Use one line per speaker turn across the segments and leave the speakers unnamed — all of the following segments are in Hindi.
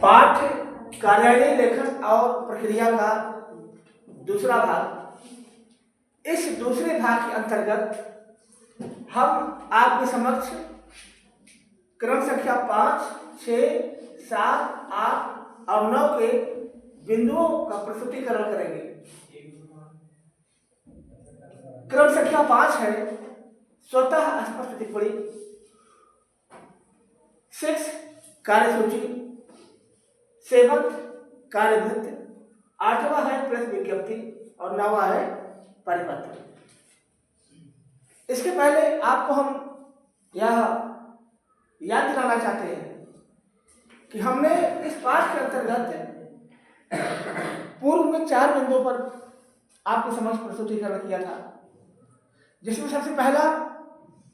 पाठ कार्यालय लेखन और प्रक्रिया का दूसरा भाग। इस दूसरे भाग के अंतर्गत हम आपके समक्ष क्रम संख्या 5, 6, 7, 8 और 9 के बिंदुओं का प्रस्तुतीकरण करेंगे। क्रम संख्या 5 है स्वतः स्पष्ट टिप्पणी, 6 कार्यसूची, 7 कार्यवृत्त, 8वां है प्रेस विज्ञप्ति और 9वां है परिपत्र। इसके पहले आपको हम यह याद दिलाना चाहते हैं कि हमने इस पाठ के अंतर्गत पूर्व में 4 बिंदुओं पर आपके समक्ष प्रस्तुतीकरण किया था, जिसमें सबसे पहला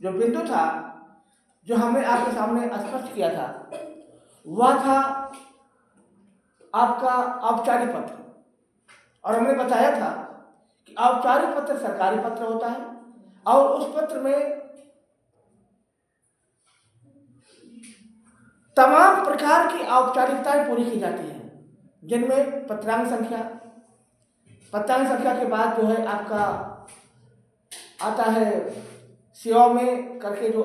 जो बिंदु था जो हमने आपके सामने स्पष्ट किया था वह था आपका औपचारिक पत्र। और हमने बताया था कि औपचारिक पत्र सरकारी पत्र होता है और उस पत्र में तमाम प्रकार की औपचारिकताएं पूरी की जाती हैं, जिनमें पत्रांक संख्या के बाद जो है आपका आता है सेवा में करके जो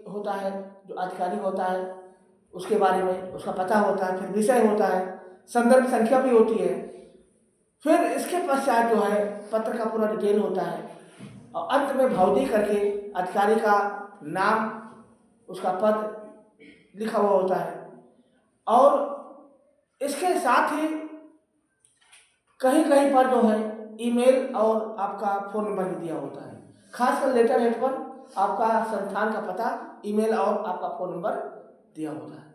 होता है, जो अधिकारी होता है उसके बारे में उसका पता होता है, फिर विषय होता है, संदर्भ संख्या भी होती है, फिर इसके पश्चात जो है पत्र का पूरा डिटेल होता है और अंत में भौतिक करके अधिकारी का नाम, उसका पद लिखा हुआ होता है। और इसके साथ ही कहीं कहीं पर जो है ईमेल और आपका फ़ोन नंबर भी दिया होता है। खासकर लेटर हेड पर आपका संस्थान का पता, ईमेल और आपका फ़ोन नंबर दिया होता है।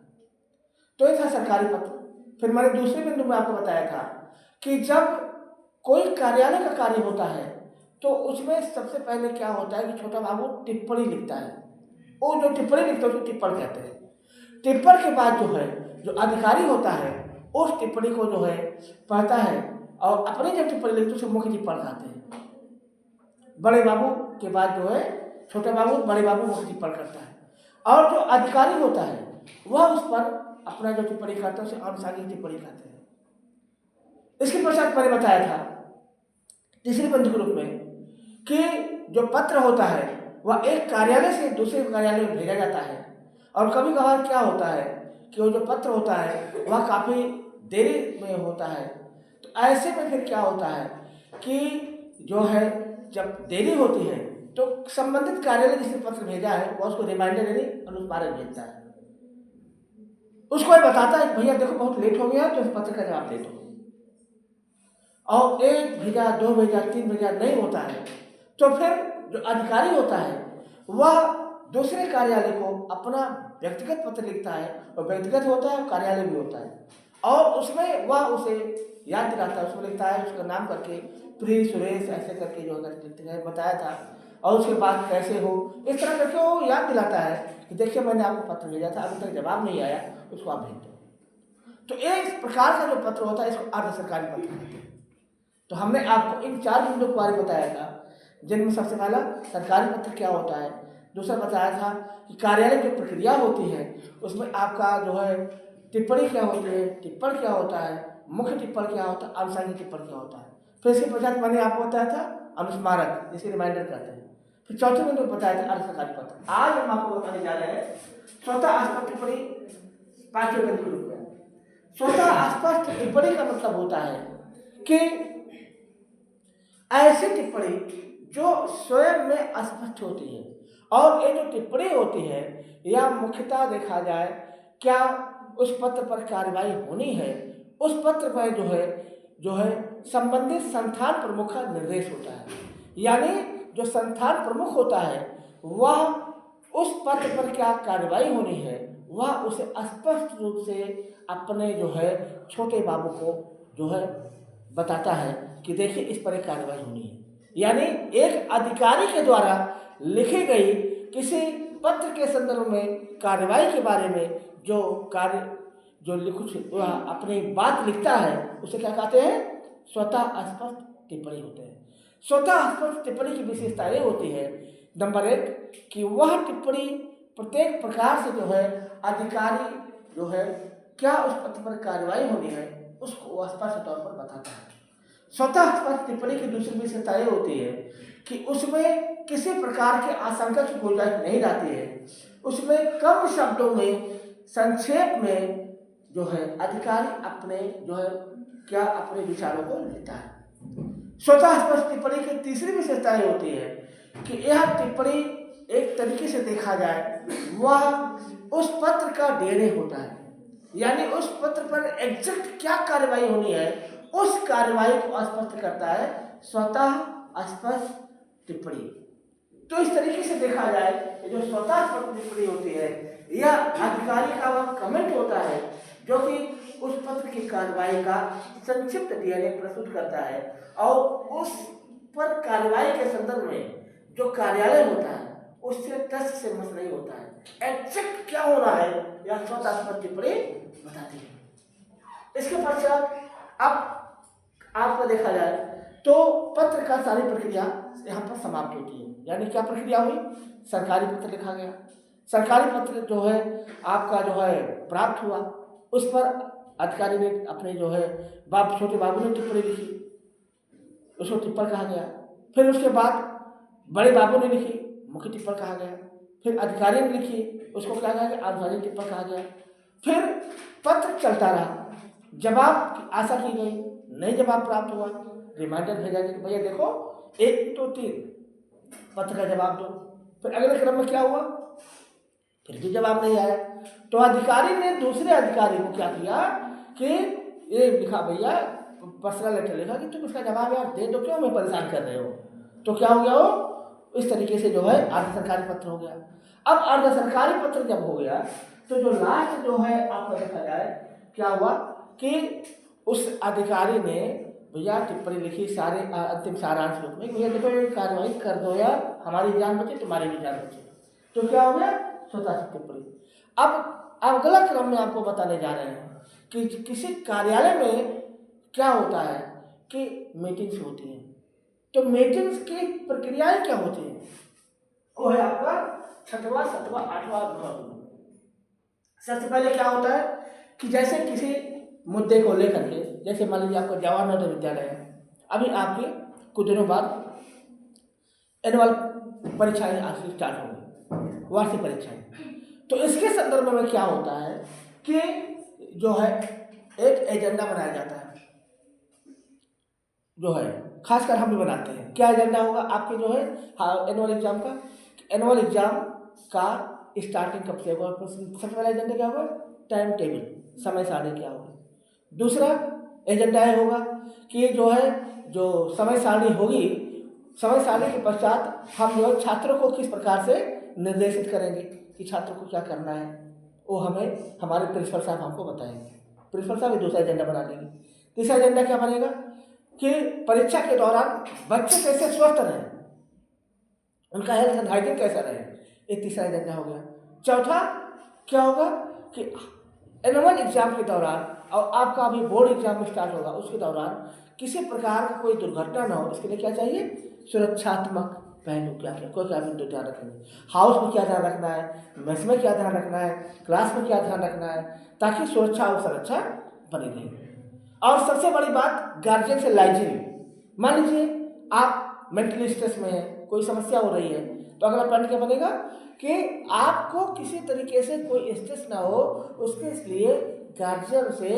तो ये था सरकारी पत्र। फिर मैंने दूसरे बिंदु में आपको बताया था कि जब कोई कार्यालय का कार्य होता है तो उसमें सबसे पहले क्या होता है कि छोटा बाबू टिप्पणी लिखता है। वो जो टिप्पणी लिखता है उसको टिप्पण कहते हैं। टिप्पण के बाद जो है जो अधिकारी होता है उस टिप्पणी को जो है पढ़ता है और अपनी जब टिप्पणी लिखते हैं उसे मुख्य टिप्पण कहते हैं। बड़े बाबू के बाद जो है छोटे बाबू, बड़े बाबू मुख्य टिप्पण करता है और जो अधिकारी होता है वह उस पर अपना जो टिप्पणी करता है उसे आनुषंगिक टिप्पणी कहते हैं। इसके पश्चात मैंने बताया था तीसरे बिंदु के रूप में कि जो पत्र होता है वह एक कार्यालय से दूसरे कार्यालय में भेजा जाता है और कभी कभार क्या होता है कि वो जो पत्र होता है वह काफ़ी देरी में होता है। तो ऐसे में फिर क्या होता है कि जो है जब देरी होती है तो संबंधित कार्यालय जिसने पत्र भेजा है वह उसको रिमाइंडर यानी अनुस्मारक भेजता है। उसको ये बताता है भैया देखो बहुत लेट हो गया तो इस पत्र का जवाब दे दो। और 1 भेजा, 2 भेजा, 3 भेजा नहीं होता है तो फिर जो अधिकारी होता है वह दूसरे कार्यालय को अपना व्यक्तिगत पत्र लिखता है और व्यक्तिगत होता है और कार्यालय भी होता है और उसमें वह उसे याद दिलाता है। उसमें लिखता है उसका नाम करके प्रिय सुरेश ऐसे करके जो लिखते हैं बताया था और उसके बाद कैसे हो इस तरह करके वो याद दिलाता है कि देखिए मैंने आपको पत्र भेजा था, अभी तक जवाब नहीं आया, उसको आप भेज दो। तो एक प्रकार का जो पत्र होता है इसको अर्ध सरकारी पत्र कहते हैं। तो हमने आपको इन 4 बिंदुओं के बारे में बताया था, जिनमें सबसे पहला सरकारी पत्र क्या होता है, दूसरा बताया था कि कार्यालय की प्रक्रिया होती है उसमें आपका जो है टिप्पणी क्या होती है, टिप्पण क्या होता है, मुख्य टिप्पण क्या होता है, आनुषंगिक टिप्पण क्या होता है। फिर इसके पश्चात मैंने आपको बताया था अनुस्मारक जिसे रिमाइंडर कहते हैं। फिर चौथे बिंदु बताया था अर्ध सरकारी पत्र। आज हम आपको बताने जा रहे हैं स्वतः स्पष्ट टिप्पणी 5वें बिंदु के रूप में। स्वतः स्पष्ट टिप्पणी का मतलब होता है कि ऐसी टिप्पणी जो स्वयं में स्पष्ट होती है और ये जो टिप्पणी होती है या मुख्यतः देखा जाए क्या उस पत्र पर कार्रवाई होनी है, उस पत्र पर जो है संबंधित संस्थान प्रमुख का निर्देश होता है। यानी जो संस्थान प्रमुख होता है वह उस पत्र पर क्या कार्रवाई होनी है वह उसे स्पष्ट रूप से अपने जो है छोटे बाबू को जो है बताता है कि देखिए इस पर एक कार्रवाई होनी है। यानी एक अधिकारी के द्वारा लिखी गई किसी पत्र के संदर्भ में कार्रवाई के बारे में जो कार्य जो कुछ वह अपनी बात लिखता है उसे क्या कहते हैं, स्वतः स्पष्ट टिप्पणी होते हैं। स्वतः स्पष्ट टिप्पणी की विशेषता ये होती है नंबर 1 कि वह टिप्पणी प्रत्येक प्रकार से जो है अधिकारी जो है क्या उस पत्र पर कार्रवाई होनी है उसको वह स्पष्ट तौर पर बताता है। स्वतः स्पष्ट टिप्पणी की दूसरी विशेषताएं होती है कि उसमें किसी प्रकार की आशंका की गुंजाइश नहीं रहती है, उसमें कम शब्दों में संक्षेप में जो है अधिकारी अपने जो है क्या अपने विचारों को लिखता है। स्वतः स्पष्ट टिप्पणी की तीसरी विशेषता होती है कि यह टिप्पणी एक तरीके से देखा जाए वह उस पत्र का डीएनए होता है, यानी उस पत्र पर एग्जैक्ट क्या कार्रवाई होनी है उस कार्रवाई को स्पष्ट करता है स्वतः स्पष्ट टिप्पणी। तो इस तरीके से देखा जाए कि जो स्वतः स्पष्ट टिप्पणी होती है यह अधिकारी का वह कमेंट होता है जो कि उस पत्र की कार्रवाई का संक्षिप्त डीएनए प्रस्तुत करता है और उस पर कार्रवाई के संदर्भ में जो कार्यालय होता है उससे टच से मस नहीं होता है, एग्जैक्ट क्या हो रहा है यह स्वतः स्पष्ट टिप्पणी बताती है। इसके पश्चात अब आपको देखा जाए तो पत्र का सारी प्रक्रिया यहाँ पर समाप्त होती है। यानी क्या प्रक्रिया हुई, सरकारी पत्र लिखा गया, सरकारी पत्र जो है आपका जो है प्राप्त हुआ, उस पर अधिकारी ने अपने जो है छोटे बाबू ने टिप्पणी लिखी, उसको टिप्पण कहा गया। फिर उसके बाद बड़े बाबू ने लिखी, मुख्य टिप्पण कहा गया। फिर अधिकारी ने लिखी, उसको क्या कहा गया, आधिकारिक टिप्पण कहा गया। फिर पत्र चलता रहा, जवाब की आशा की गई, नहीं जवाब प्राप्त हुआ, रिमाइंडर भेजा गया कि भैया देखो 1 2 3 पत्र का जवाब दो। फिर अगले क्रम में क्या हुआ, फिर भी जवाब नहीं आया, तो अधिकारी ने दूसरे अधिकारी को क्या किया कि ये लिखा भैया पर्सनल लेटर लिखा कि तुम इसका जवाब यार दे दो, क्यों हमें परेशान कर रहे हो। तो क्या हो गया, वो इस तरीके से जो है अर्ध सरकारी पत्र हो गया। अब अर्ध सरकारी पत्र जब हो गया तो जो लास्ट जो है आपको देखा जाए क्या हुआ कि उस अधिकारी ने भैया टिप्पणी लिखी सारे अंतिम सारांश रूप में, भैया देखो ये कार्रवाई कर दो यार, हमारी जान बचे तुम्हारी भी जान बचे। तो क्या हो गया, स्वतः टिप्पणी। अब अगला क्रम में आपको बताने जा रहे हैं कि किसी कार्यालय में क्या होता है कि मीटिंग्स होती हैं। तो मीटिंग्स की प्रक्रियाएं क्या होती हैं, वो है आपका 6वां 7वां 8वां अनुभव। सबसे पहले क्या होता है कि जैसे किसी मुद्दे को लेकर के, जैसे मान लीजिए आपका जवाहर नवोदय विद्यालय है, अभी आपके कुछ दिनों बाद एनुअल परीक्षाएं आज स्टार्ट होंगी, वार्षिक परीक्षाएं। तो इसके संदर्भ में क्या होता है कि जो है एक एजेंडा बनाया जाता है, जो है खासकर हम भी बनाते हैं। क्या एजेंडा होगा आपके जो है एनुअल एग्जाम का, एनुअल एग्जाम का स्टार्टिंग कब से होगा। सबसे पहला एजेंडा क्या होगा, टाइम टेबल, समय सारणी क्या होगी। दूसरा एजेंडा ये होगा कि जो है जो समय सारणी होगी, समय सारणी के पश्चात हम जो छात्रों को किस प्रकार से निर्देशित करेंगे कि छात्रों को क्या करना है, वो हमें हमारे प्रिंसिपल साहब हमको बताएंगे। प्रिंसिपल साहब दूसरा एजेंडा बना देंगे। तीसरा एजेंडा क्या बनेगा कि परीक्षा के दौरान बच्चे कैसे स्वस्थ रहें, उनका हेल्थ एंड हाइजीन कैसा रहे, ये तीसरा एजेंडा हो गया। चौथा क्या होगा कि एनुअल एग्जाम के दौरान और आपका अभी बोर्ड एग्जाम स्टार्ट होगा उसके दौरान किसी प्रकार का कोई दुर्घटना ना हो, इसके लिए क्या चाहिए, सुरक्षात्मक पहलू क्या क्या कोई क्या बिंदु ध्यान रखेंगे, हाउस में क्या ध्यान रखना है, मेस में क्या ध्यान रखना है, क्लास में क्या ध्यान रखना है, ताकि सुरक्षा और संरक्षा बनी रहे। और सबसे बड़ी बात गार्जियन से लाइजिंग। मान लीजिए आप मेंटली स्ट्रेस में हैं, कोई समस्या हो रही है, तो अगला पॉइंट क्या बनेगा कि आपको किसी तरीके से कोई स्ट्रेस ना हो, उसके इसलिए गार्जियन से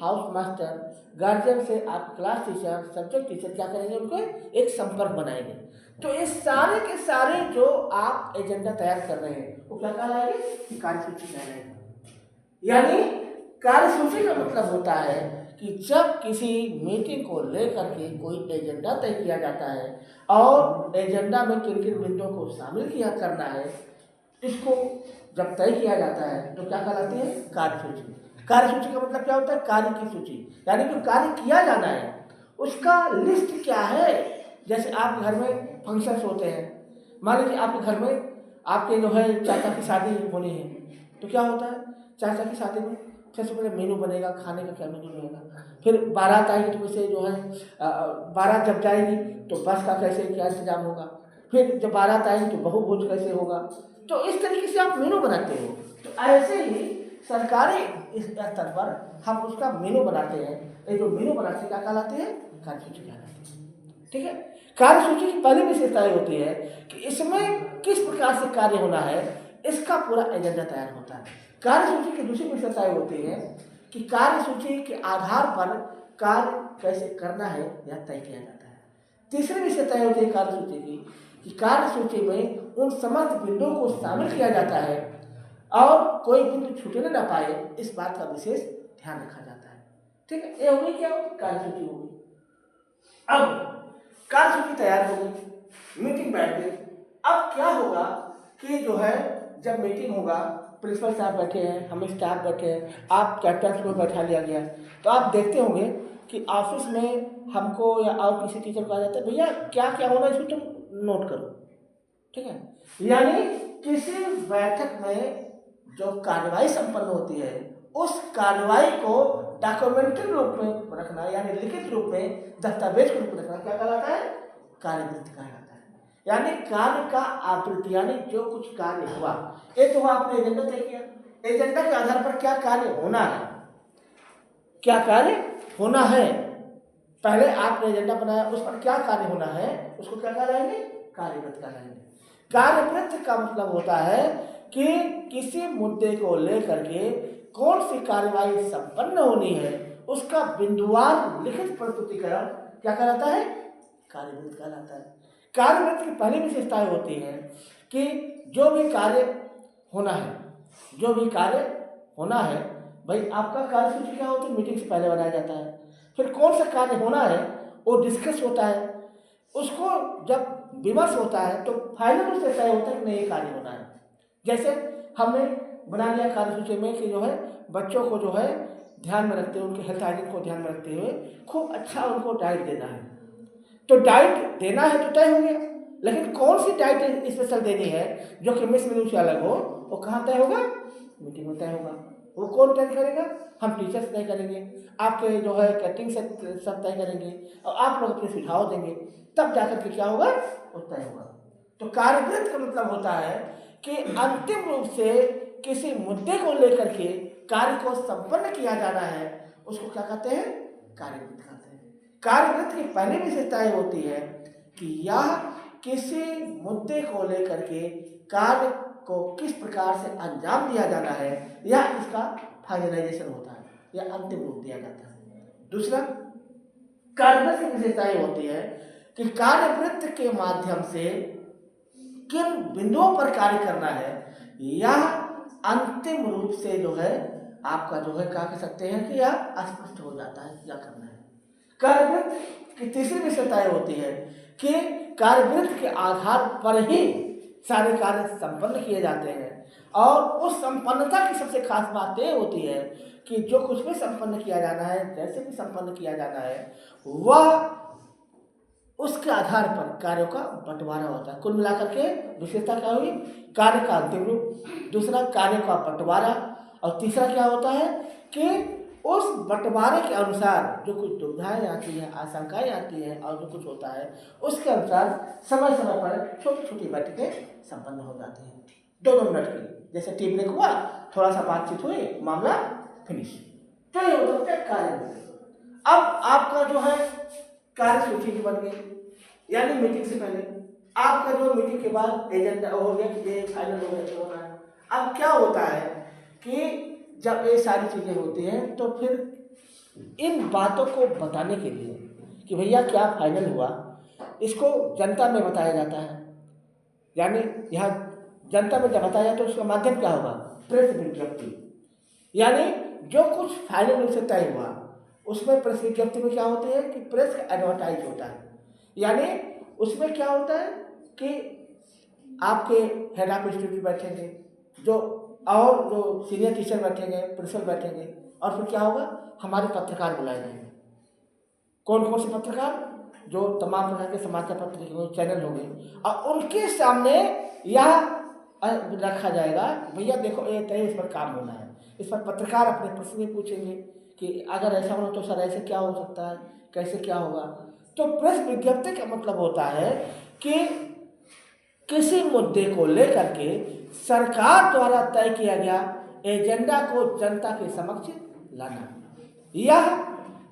हाउस मास्टर, गार्जियन से आप क्लास टीचर, सब्जेक्ट टीचर क्या करेंगे, उनको एक संपर्क बनाएंगे। तो ये सारे के सारे जो आप एजेंडा तैयार कर रहे हैं वो क्या कहलाएंगे, कार्यसूची कहलाएंगे। यानी कार्यसूची का मतलब होता है कि जब किसी मीटिंग को लेकर के कोई एजेंडा तय किया जाता है और एजेंडा में किन किन बिंदुओं को शामिल किया करना है, इसको जब तय किया जाता है तो क्या कहलाती है, कार्यसूची। कार्यसूची का मतलब क्या होता है, कार्य की सूची, यानी जो कार्य किया जाना है उसका लिस्ट क्या है। जैसे आप घर में फंक्शंस होते हैं, मान लीजिए आपके घर में आपके जो है चाचा की शादी होनी है, तो क्या होता है, चाचा की शादी में सबसे पहले मेनू बनेगा, खाने का क्या मेनू रहेगा। फिर बारात आएगी तो वैसे जो है बारात जब जाएगी तो बस का कैसे क्या इंतजाम होगा, फिर जब बारात आएगी तो बहू भोज कैसे होगा। तो इस तरीके से आप मेनू बनाते हो। तो ऐसे ही सरकारी इस स्तर पर हम उसका मेनू बनाते हैं। ये जो मेनू बनाते हैं क्या कहलाते हैं? कार्यसूची कहलाते हैं। ठीक है। कार्यसूची की पहली विशेषताएं होती है कि इसमें किस प्रकार से कार्य होना है, इसका पूरा एजेंडा तैयार होता है। कार्यसूची की दूसरी विशेषताएं होती है कि कार्यसूची के आधार पर कार्य कैसे करना है यह तय किया जाता है। तीसरी विशेषताएं होती है कार्यसूची की कि कार्यसूची में उन समस्त बिंदुओं को शामिल किया जाता है और कोई बिंदु छूटने ना पाए, इस बात का विशेष ध्यान रखा जाता है। ठीक है। ये हो गई क्या? कार्यसूची हो गई। अब कार्यसूची तैयार हो गई, मीटिंग बैठ गई। अब क्या होगा कि जो है जब मीटिंग होगा, प्रिंसिपल साहब बैठे हैं, हम स्टाफ बैठे हैं, आप कैप्टन को बैठा लिया गया, तो आप देखते होंगे कि ऑफिस में हमको या और किसी टीचर को आ जाता है, भैया क्या क्या होना है इसको तुम नोट करो। ठीक है। यानी किसी बैठक में जो कार्यवाही संपन्न होती है उस कार्यवाही को डॉक्यूमेंट्री रूप में रखना, यानी लिखित रूप में दस्तावेज के रूप में रखना क्या कहलाता है? कार्यवृत्ति कहलाता है। यानी कार्य का आवृत्ति, यानी जो कुछ कार्य हुआ, एक तो आपने एजेंडा तय किया, एजेंडा के आधार पर क्या कार्य होना है, क्या कार्य होना है, पहले आपने एजेंडा बनाया, उस पर क्या कार्य होना है, उसको क्या कहलाएंगे? कार्यवृत्त कहलाएंगे। कार्यवृत्त का मतलब होता है कि किसी मुद्दे को लेकर के कौन सी कार्यवाही संपन्न होनी है, उसका बिंदुवार लिखित प्रस्तुतिकरण क्या कहलाता है? कार्यवृत्त कहलाता है। कार्यवृत्त की पहली विशेषताएं होती है कि जो भी कार्य होना है, जो भी कार्य होना है, भाई आपका कार्यसूची क्या होती है? मीटिंग से पहले बनाया जाता है। फिर कौन सा कार्य होना है वो डिस्कस होता है, उसको जब विमर्श होता है तो फाइनल उससे तय होता है कि नहीं ये कार्य होना है। जैसे हमने बना लिया कार्यसूची में कि जो है बच्चों को जो है ध्यान में रखते हुए, उनके हेल्थ हाइजीन को ध्यान में रखते हुए खूब अच्छा उनको डाइट देना है, तो डाइट देना है तो तय हो गया, लेकिन कौन सी डाइट स्पेशल देनी है जो कि मिस मेन्यू से अलग हो, वो कहाँ तय होगा? मीटिंग में तय होगा। वो कौन तय करेगा? हम टीचर्स तय करेंगे, आपके जो है कैटरिंग से सब तय करेंगे और आप लोग अपने सुझाव देंगे, तब जाकर के क्या होगा? वो तय होगा। तो कार्यवृत्त का मतलब होता है कि अंतिम रूप से किसी मुद्दे को लेकर के कार्य को संपन्न किया जाना है, उसको क्या कहते हैं? कार्यवृत्त कहते हैं। कार्यवृत्त की पहली विशेषताएं होती है कि यह किसी मुद्दे को लेकर के कार्य को किस प्रकार से अंजाम दिया जाना है, यह इसका फाइनलाइजेशन होता है, यह अंतिम रूप दिया जाता है। दूसरा, कार्यवृत्त की विशेषताएं होती है कि कार्यवृत्त के माध्यम से किन बिंदुओं पर कार्य करना है, यह अंतिम रूप से जो है आपका जो है क्या कह सकते हैं कि यह स्पष्ट हो जाता है क्या करना है। कार्यवृत्त की तीसरी विशेषताएं होती है कि कार्यवृत्त के आधार पर ही सारे कार्य संपन्न किए जाते हैं, और उस संपन्नता की सबसे खास बात यह होती है कि जो कुछ भी संपन्न किया जाना है, जैसे भी संपन्न किया जाना है, वह उसके आधार पर कार्यों का बंटवारा होता है। कुल मिलाकर के विशेषता क्या हुई? कार्य का अंतिम रूप, दूसरा कार्य का बंटवारा, और तीसरा क्या होता है कि उस बंटवारे के अनुसार जो कुछ दुविधाएं आती हैं, आशंकाएं आती हैं और जो कुछ होता है उसके अनुसार समय समय पर छोटी छोटी बैठकें संपन्न हो जाती हैं 2-2 मिनट के लिए। जैसे टी ब्रेक हुआ, थोड़ा सा बातचीत हुई, मामला फिनिश। तो ये होता है कार्य। अब आपका जो है कार्यसूची भी बन गई, यानी मीटिंग से पहले आपका जो मीटिंग के बाद एजेंडा हो गया कि ये फाइनल हो गया होना है। अब क्या होता है कि जब ये सारी चीज़ें होती हैं तो फिर इन बातों को बताने के लिए कि भैया क्या फाइनल हुआ, इसको जनता में बताया जाता है। यानी यहाँ जनता में जब बताया जाए तो उसका माध्यम क्या होगा? प्रेस विज्ञप्ति। यानी जो कुछ फाइनल रूप से तय हुआ उसमें प्रेस विज्ञप्ति में क्या होती है कि प्रेस का एडवर्टाइज होता है। यानी उसमें क्या होता है कि आपके हेड ऑफ इंस्टीट्यूट बैठेंगे, जो और जो सीनियर टीचर बैठेंगे, प्रिंसिपल बैठेंगे, और फिर क्या होगा? हमारे पत्रकार बुलाए जाएंगे। कौन कौन से पत्रकार? जो तमाम प्रकार के समाचार पत्र चैनल होंगे, और उनके सामने यह रखा जाएगा भैया देखो ये तय, इस पर काम होना है। इस पर पत्रकार अपने प्रश्न भी पूछेंगे कि अगर ऐसा हो तो सर ऐसे क्या हो सकता है, कैसे क्या होगा। तो प्रेस विज्ञप्ति का मतलब होता है कि किसी मुद्दे को लेकर के सरकार द्वारा तय किया गया एजेंडा को जनता के समक्ष लाना। यह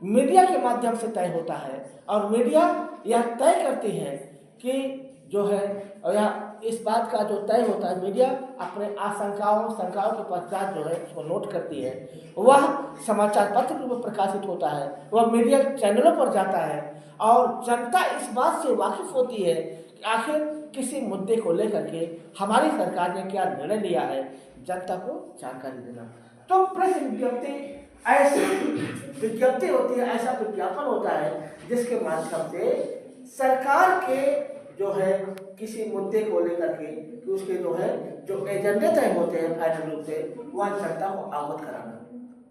मीडिया के माध्यम से तय होता है और मीडिया यह तय करती है कि जो है यह इस बात का जो तय होता है, मीडिया अपने शंकाओं के पश्चात जो है उसको नोट करती है। वह समाचार पत्र में प्रकाशित होता है, वह मीडिया चैनलों पर जाता है और जनता इस बात से वाकिफ होती है कि आखिर किसी मुद्दे को लेकर के हमारी सरकार ने क्या निर्णय लिया है, जनता को जानकारी देना। तो प्रेस विज्ञप्ति ऐसी विज्ञप्ति होती है, ऐसा विज्ञापन होता है जिसके माध्यम से सरकार के जो है किसी मुद्दे को लेकर के उसके जो एजेंडे तय होते हैं फाइनल रूप से, वह जनता को अवगत कराना।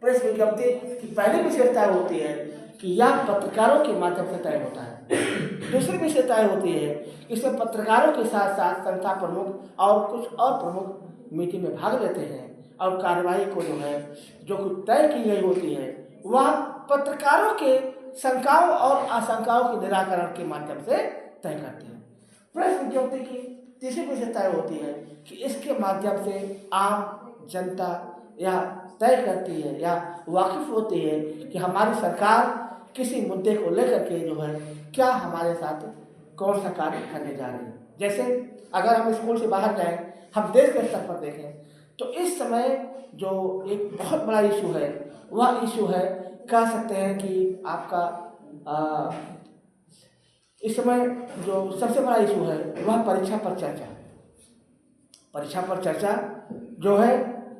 प्रेस विज्ञप्ति की पहली विशेषता होती है कि यह पत्रकारों के माध्यम से तय होता है। दूसरी विशेषता होती है इसमें पत्रकारों के साथ साथ संस्था प्रमुख और कुछ और प्रमुख मीटिंग में भाग लेते हैं और कार्यवाही को जो कुछ तय की गई होती है वह पत्रकारों के शंकाओं और आशंकाओं के निराकरण के माध्यम से तय करते हैं। प्रेस विज्ञप्ति की तीसरी विशेषता होती है कि इसके माध्यम से आम जनता यह तय करती है या वाकिफ होती है कि हमारी सरकार किसी मुद्दे को लेकर के जो है क्या हमारे साथ कौन सा कार्य करने जा रही है। जैसे अगर हम स्कूल से बाहर जाएं, हम देश के स्तर पर देखें तो इस समय जो एक बहुत बड़ा इशू है वह इशू है, कह सकते हैं कि आपका इस समय जो सबसे बड़ा इशू है वह परीक्षा पर चर्चा। परीक्षा पर चर्चा जो है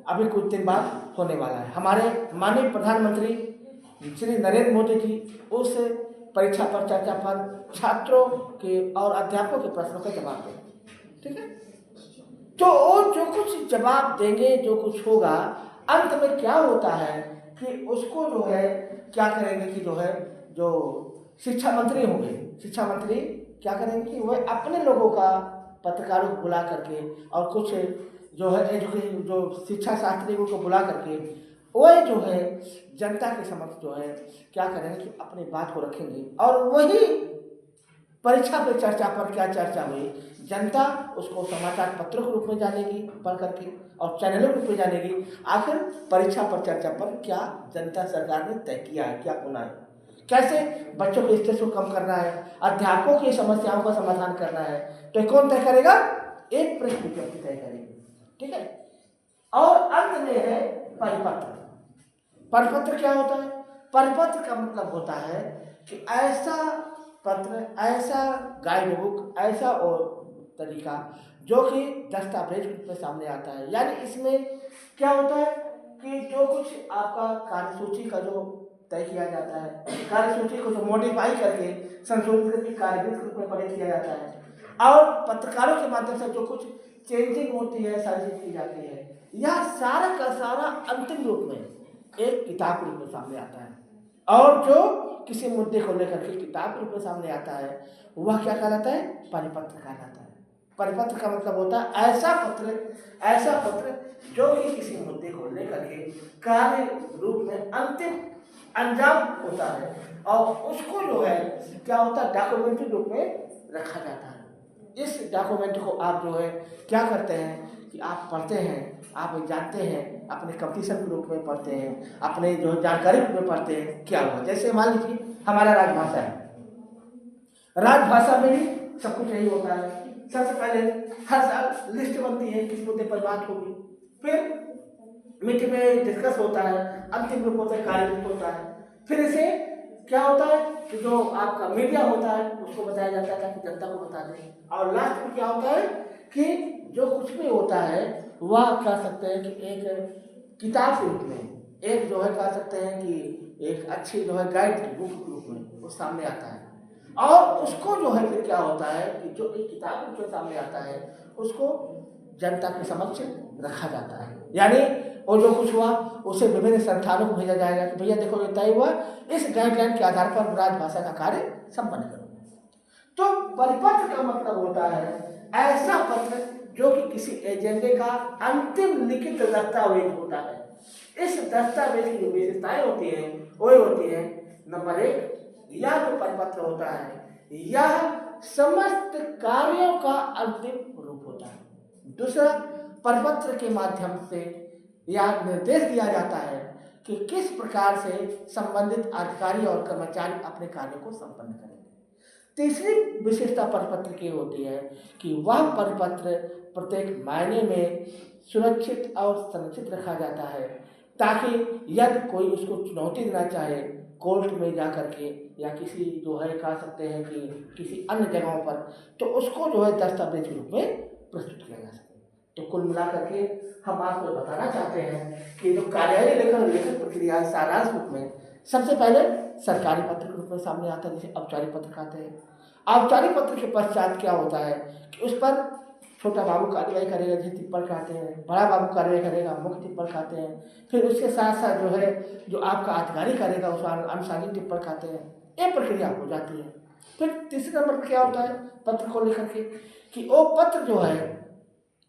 अभी कुछ दिन बाद होने वाला है। हमारे माननीय प्रधानमंत्री श्री नरेंद्र मोदी जी उस परीक्षा पर चर्चा पर छात्रों के और अध्यापकों के प्रश्नों का जवाब देंगे। ठीक है, तो वो जो कुछ जवाब देंगे, जो कुछ होगा, अंत में क्या होता है कि उसको जो है क्या करेंगे कि जो शिक्षा मंत्री होंगे, शिक्षा मंत्री क्या करेंगे कि वह अपने लोगों का पत्रकारों को बुला करके और कुछ जो है एजुकेशन जो शिक्षा शास्त्रियों को बुला करके वह जो है जनता के समक्ष जो है क्या करेंगे कि अपनी बात को रखेंगे और वही परीक्षा पे चर्चा पर क्या चर्चा हुई जनता उसको समाचार पत्रों के रूप में जानेगी पढ़ करके और चैनलों के रूप में जानेगी। आखिर परीक्षा पर चर्चा पर क्या जनता सरकार ने तय किया है, क्या होना है, कैसे बच्चों के स्ट्रेस को कम करना है, अध्यापकों की समस्याओं का समाधान करना है, तो कौन तय करेगा? एक प्रेस विज्ञप्ति तय करेगी। ठीक है, और अंत में है परिपत्र। परिपत्र क्या होता है? परिपत्र का मतलब होता है कि ऐसा पत्र, ऐसा गाइड बुक, ऐसा और तरीका जो कि दस्तावेज रूप में सामने आता है। यानी इसमें क्या होता है कि जो कुछ आपका कार्यसूची का जो तय किया जाता है, कार्यसूची को जो मॉडिफाई करके संशोधित करके कार्यविधि के रूप में प्रयोग किया जाता है और पत्रकारों के माध्यम से जो कुछ चेंजिंग होती है, सारी चीज की जाती है, यह सारा का सारा अंतिम रूप में एक किताब के रूप में सामने आता है। और जो किसी मुद्दे को लेकर के किताब के रूप में सामने आता है वह क्या कहलाता है? परिपत्र कहलाता है। परिपत्र का मतलब होता है ऐसा पत्र जो कि किसी मुद्दे को लेकर के कार्य रूप में अंतिम अंजाम होता है और उसको जो है क्या होता है डॉक्यूमेंट्री रूप में रखा जाता है। इस डॉक्यूमेंट को आप जो है क्या करते हैं कि आप पढ़ते हैं, आप जानते हैं, अपने कंपटीशन के रूप में पढ़ते हैं, अपने जो जानकारी के रूप में पढ़ते हैं क्या हुआ। जैसे मान लीजिए हमारा राजभाषा है, राजभाषा में भी सब कुछ यही होता है। सबसे पहले हर साल लिस्ट बनती है किस मुद्दे पर बात होगी, फिर मीटिंग में डिस्कस होता है, अंतिम रूप होता है, कार्यरूप होता है, फिर इसे क्या होता है कि जो आपका मीडिया होता है उसको बताया जाता है ताकि जनता को बता दें, और लास्ट में क्या होता है कि जो कुछ भी होता है वह कह सकते हैं कि एक किताब के रूप में, एक जो है कह सकते हैं कि एक अच्छी जो है गाइड बुक के रूप में वो सामने आता है। और उसको जो है फिर क्या होता है कि जो एक किताब के रूप में सामने आता है उसको जनता के समक्ष रखा जाता है। यानी और जो कुछ हुआ उसे विभिन्न संस्थानों को भेजा जाएगा कि भैया देखो ये तय हुआ, इस गाइडलाइन के आधार पर राजभाषा का कार्य संपन्न करो। तो परिपत्र का मतलब होता है ऐसा पत्र जो कि किसी एजेंडे का अंतिम लिखित दस्तावेज होता है। इस दस्तावेज की जो विशेषताएं होती है वो होती है, नंबर 1, यह जो परिपत्र होता है यह समस्त कार्यों का अंतिम रूप होता है। दूसरा, परिपत्र के माध्यम से या निर्देश दिया जाता है कि किस प्रकार से संबंधित अधिकारी और कर्मचारी अपने कार्य को संपन्न करेंगे। तीसरी विशेषता परिपत्र की होती है कि वह परिपत्र प्रत्येक मायने में सुरक्षित और संरक्षित रखा जाता है, ताकि यदि कोई उसको चुनौती देना चाहे कोर्ट में जा करके या किसी जो है कह सकते हैं कि किसी अन्य जगहों पर, तो उसको जो है दस्तावेज के रूप में प्रस्तुत किया जा सके। तो कुल मिलाकर के हम आपको बताना चाहते हैं कि जो कार्यालय लेखन लेखन प्रक्रिया है सारांश रूप में सबसे पहले सरकारी पत्र के रूप में सामने आता है, जिसे औपचारिक पत्र कहते हैं। औपचारिक पत्र के पश्चात क्या होता है कि उस पर छोटा बाबू कार्रवाई करेगा जिसे टिप्पण कहते हैं, बड़ा बाबू कार्रवाई करेगा मुख्य टिप्पण कहते हैं, फिर उसके साथ साथ जो है जो आपका अधिकारी करेगा उस अनुसांगिक टिप्पण कहते हैं। ये प्रक्रिया हो जाती है। फिर तीसरे नंबर पर क्या होता है पत्र को लेकर के कि वो पत्र जो है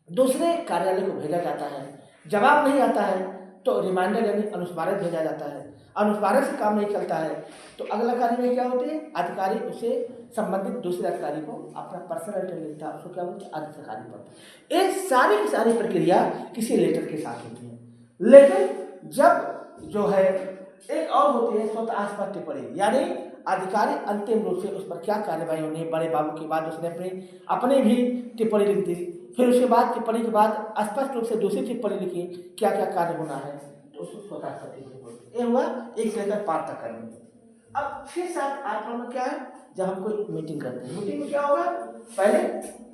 दूसरे कार्यालय को भेजा जाता है, जवाब नहीं आता है तो रिमाइंडर यानी अनुस्मारक भेजा जाता है। अनुस्मारक से काम नहीं चलता है तो अगला कार्य क्या होती है, अधिकारी उसे संबंधित दूसरे अधिकारी को अपना पर्सनल लेटर लिखता है, उसको क्या बोलते हैं अधिकारी पत्र। ये सारी की सारी प्रक्रिया किसी लेटर के साथ होती है। लेकिन जब जो है एक और होती है स्वतः आस्पद टिप्पणी, यानी अधिकारी अंतिम रूप से उस पर क्या कार्रवाई होनी है, बड़े बाबू के बाद उसने अपनी भी टिप्पणी लिख दी, फिर उसके बाद टिप्पणी के बाद स्पष्ट रूप से दूसरी टिप्पणी लिखी क्या क्या कार्य होना है, तो उसको स्वतः आस्पद टिप्पणी बोलते हैं। ये हुआ 1 से लेकर 5 तक करने। अब 6, 7, 8 नंबर क्या है, जब हम कोई मीटिंग करते हैं, मीटिंग में क्या होगा, पहले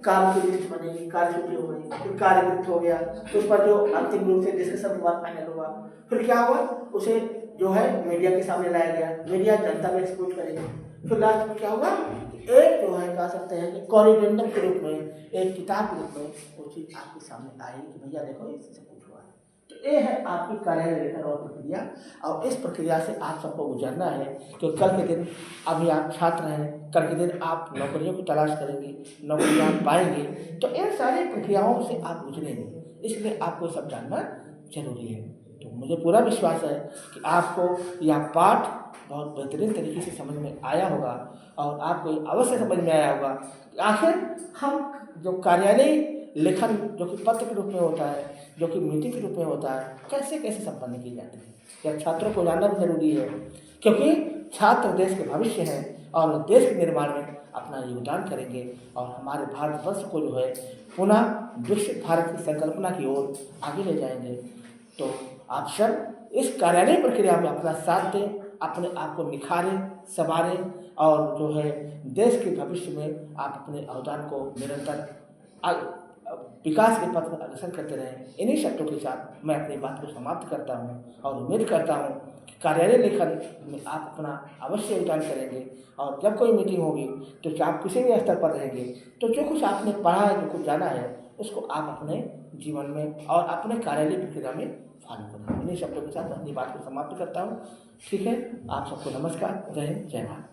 काम की लिस्ट बनेगी, कार्य सूची हो गई, फिर कार्यवृत्त हो गया, तो उस पर जो अंतिम रूप से डिस्कशन के बाद फाइनल हुआ, फिर क्या हुआ उसे जो है मीडिया के सामने लाया गया, मीडिया जनता में एक्सपोज करेगी, फिर लास्ट में क्या हुआ एक जो है कह सकते हैं कि कॉरिडेंडम के रूप में एक किताब के रूप में वो चीज़ आपके सामने आएगी कि भैया देखो इससे कुछ हुआ है। तो ये है आपकी कार्यालय लेखन और प्रक्रिया, और इस प्रक्रिया से आप सबको गुजरना है क्योंकि कल के दिन अभी आप छात्र हैं, कल के दिन आप नौकरियों की तलाश करेंगे, नौकरियाँ आप पाएंगे, तो इन सारी प्रक्रियाओं से आप गुजरेंगे, इसलिए आपको सब जानना जरूरी है। तो मुझे पूरा विश्वास है कि आपको यह पाठ बहुत बेहतरीन तरीके से समझ में आया होगा और आपको अवश्य समझ में आया होगा कि आखिर हम जो कार्यालय लेखन जो कि पत्र के रूप में होता है, जो कि मीटिंग के रूप में होता है, कैसे कैसे संपन्न की जाती है। यह छात्रों को जानना भी जरूरी है क्योंकि छात्र देश के भविष्य हैं और देश के निर्माण में अपना योगदान करेंगे और हमारे भारतवर्ष को जो है पुनः विकसित भारत की संकल्पना की ओर आगे ले जाएंगे। तो आप सब इस कार्यालय प्रक्रिया में अपना साथ दें, अपने आप को निखारें, संवारें और जो है देश के भविष्य में आप अपने अवदान को निरंतर विकास के पथ में अग्रसर करते रहें। इन्हीं शब्दों के साथ मैं अपनी बात को समाप्त करता हूँ और उम्मीद करता हूँ कि कार्यालय लेखन में आप अपना अवश्य योगदान करेंगे और जब कोई मीटिंग होगी तो आप किसी भी स्तर पर रहेंगे तो जो कुछ आपने पढ़ा है, जो कुछ जाना है, उसको आप अपने जीवन में और अपने कार्यालय प्रक्रिया में फॉलो करें। इन्हीं शब्दों के साथ अपनी बात को समाप्त करता हूँ। ठीक है, आप सबको नमस्कार, जय हिंद, जय भारत।